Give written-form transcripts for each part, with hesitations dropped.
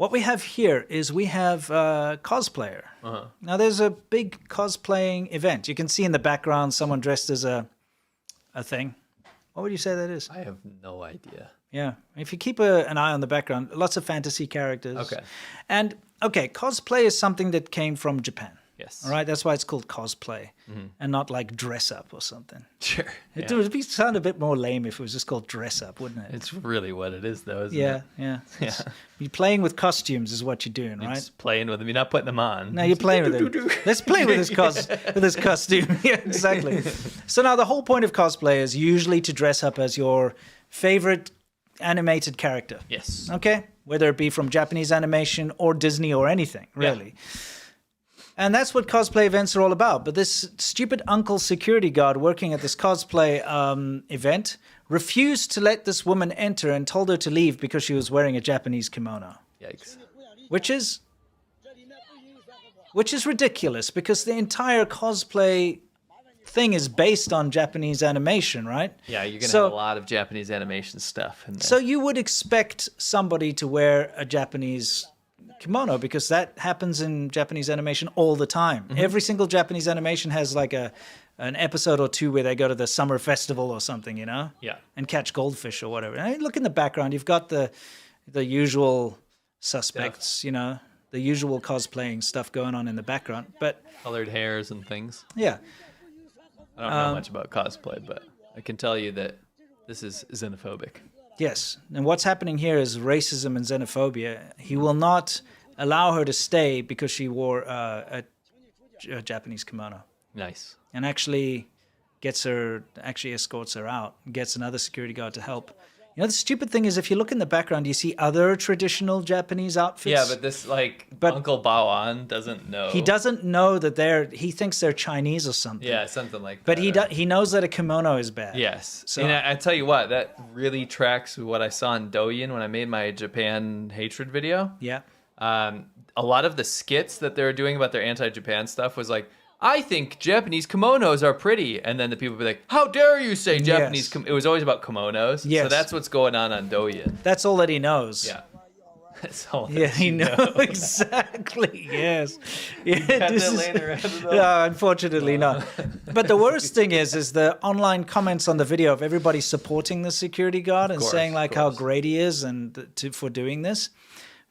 what we have here is we have Cosplayer. Now, there's a big cosplaying event. You can see in the background someone dressed as a thing. What would you say that is? I have no idea. Yeah. If you keep an eye on the background, lots of fantasy characters. Okay. And, okay, cosplay is something that came from Japan. Yes. All right? That's why it's called cosplay and not like dress up or something. Sure. It would sound a bit more lame if it was just called dress up, wouldn't it? It's really what it is, though, isn't yeah, it? yeah. You're playing with costumes is what you're doing, right? Just playing with them. You're not putting them on. No, you're playing with it. Let's play with this costume. Yeah, exactly. So now the whole point of cosplay is usually to dress up as your favorite animated character. Yes. Okay? Whether it be from Japanese animation or Disney or anything, really. Yeah. And that's what cosplay events are all about. But this stupid uncle security guard working at this cosplay event refused to let this woman enter and told her to leave because she was wearing a Japanese kimono. Yikes. Which is ridiculous because the entire cosplay thing is based on Japanese animation, right? Yeah, you're going to have a lot of Japanese animation stuff in there. So you would expect somebody to wear a Japanese kimono because that happens in Japanese animation all the time. Every single Japanese animation has like an episode or two where they go to the summer festival or something, you know? Yeah. And catch goldfish or whatever. And look in the background, you've got the usual suspects, you know, the usual cosplaying stuff going on in the background. But colored hairs and things. Yeah. I don't know much about cosplay, but I can tell you that this is xenophobic. Yes. And what's happening here is racism and xenophobia. He will not allow her to stay because she wore a Japanese kimono. Nice. And actually escorts her out, gets another security guard to help. You know, the stupid thing is if you look in the background, you see other traditional Japanese outfits. Yeah, but this, Uncle Bao-an doesn't know. He doesn't know that he thinks they're Chinese or something. Yeah, something like but that. But he knows that a kimono is bad. Yes. So, and I tell you what, that really tracks with what I saw in Douyin when I made my Japan hatred video. Yeah. A lot of the skits that they were doing about their anti-Japan stuff was like, I think Japanese kimonos are pretty. And then the people would be like, how dare you say Japanese It was always about kimonos. Yes. So that's what's going on Douyin. That's all that he knows. Yeah. That's all that he knows. Exactly, yes. Yeah, unfortunately not. But the worst thing is the online comments on the video of everybody supporting the security guard and saying like how great he is for doing this.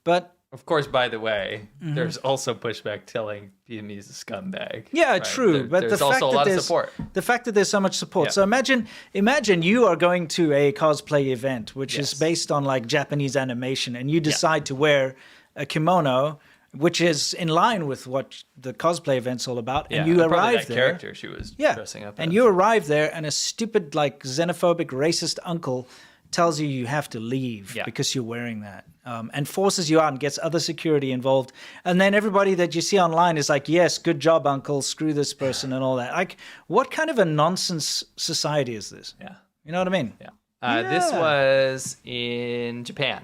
But of course, by the way, there's also pushback telling him he's a scumbag. Yeah, right? True. But there's also a lot of support. The fact that there's so much support. So imagine you are going to a cosplay event, which is based on like Japanese animation, and you decide to wear a kimono, which is in line with what the cosplay event's all about. Yeah, and you that arrive there. Character she was dressing up as. And you arrive there, and a stupid, like xenophobic, racist uncle tells you have to leave because you're wearing that, and forces you out and gets other security involved. And then everybody that you see online is like, yes, good job, uncle, screw this person and all that. Like, what kind of a nonsense society is this? Yeah. You know what I mean? Yeah. This was in Japan.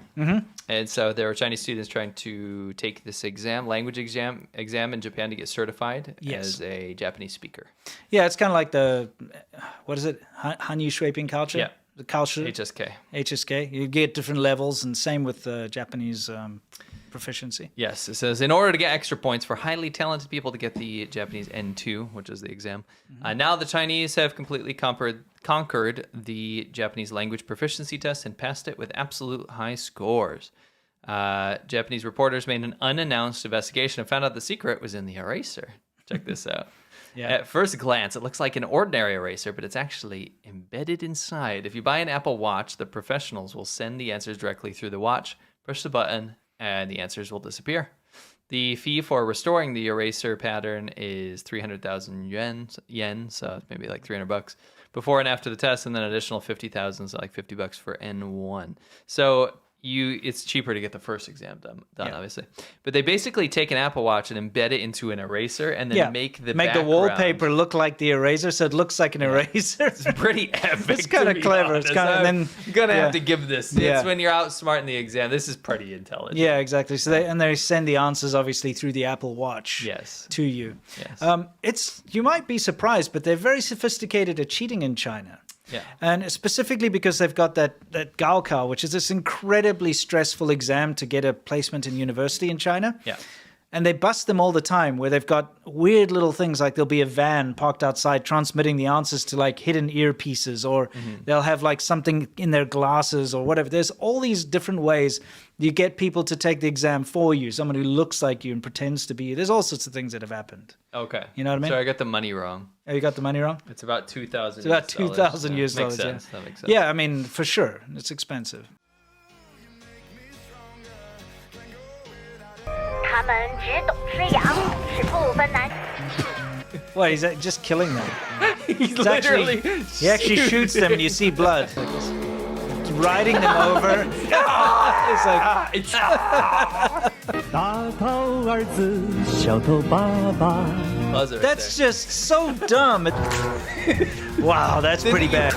And so there were Chinese students trying to take this language exam in Japan to get certified as a Japanese speaker. Yeah, it's kind of like what is it? Hanyu Shuiping culture? Yeah. The culture. HSK. You get different levels, and same with Japanese proficiency. Yes, it says, in order to get extra points for highly talented people to get the Japanese N2, which is the exam. Now the Chinese have completely conquered the Japanese language proficiency test and passed it with absolute high scores. Japanese reporters made an unannounced investigation and found out the secret was in the eraser. Check this out. Yeah. At first glance, it looks like an ordinary eraser, but it's actually embedded inside. If you buy an Apple Watch, the professionals will send the answers directly through the watch, push the button, and the answers will disappear. The fee for restoring the eraser pattern is 300,000 yen, so maybe like $300 before and after the test, and then an additional 50,000, so like $50 for N1. So it's cheaper to get the first exam done, obviously. But they basically take an Apple Watch and embed it into an eraser and then make the wallpaper look like the eraser, so it looks like an eraser. It's pretty epic. It's kind of clever. It's kind of. I'm gonna have to give this. It's when you're outsmarting the exam. This is pretty intelligent. Yeah, exactly. So they send the answers obviously through the Apple Watch. To you. Yes. You might be surprised, but they're very sophisticated at cheating in China. Yeah. And specifically because they've got that Gaokao, which is this incredibly stressful exam to get a placement in university in China. Yeah. And they bust them all the time where they've got weird little things like there'll be a van parked outside transmitting the answers to like hidden earpieces, or they'll have like something in their glasses or whatever. There's all these different ways you get people to take the exam for you, someone who looks like you and pretends to be you. There's all sorts of things that have happened. Okay. You know what I mean? So I got the money wrong. Oh, you got the money wrong? It's about 2,000. It's about 2,000 US dollars. Makes sense. Yeah. That makes sense. Yeah, I mean, for sure. It's expensive. 他们只懂吃羊，是不分男。 What, he's just killing them? He's It's actually, literally. he actually shoots them and you see blood. Riding them over. It's like, 大头儿子，小头爸爸。 Buzz right that's there. just so dumb. Wow, that's pretty bad.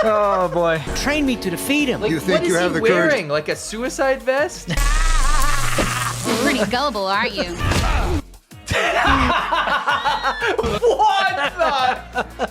Oh boy. Train me to defeat him. Like, You think what you is have he the courage? wearing? Like a suicide vest? Pretty gullible, aren't you? What the?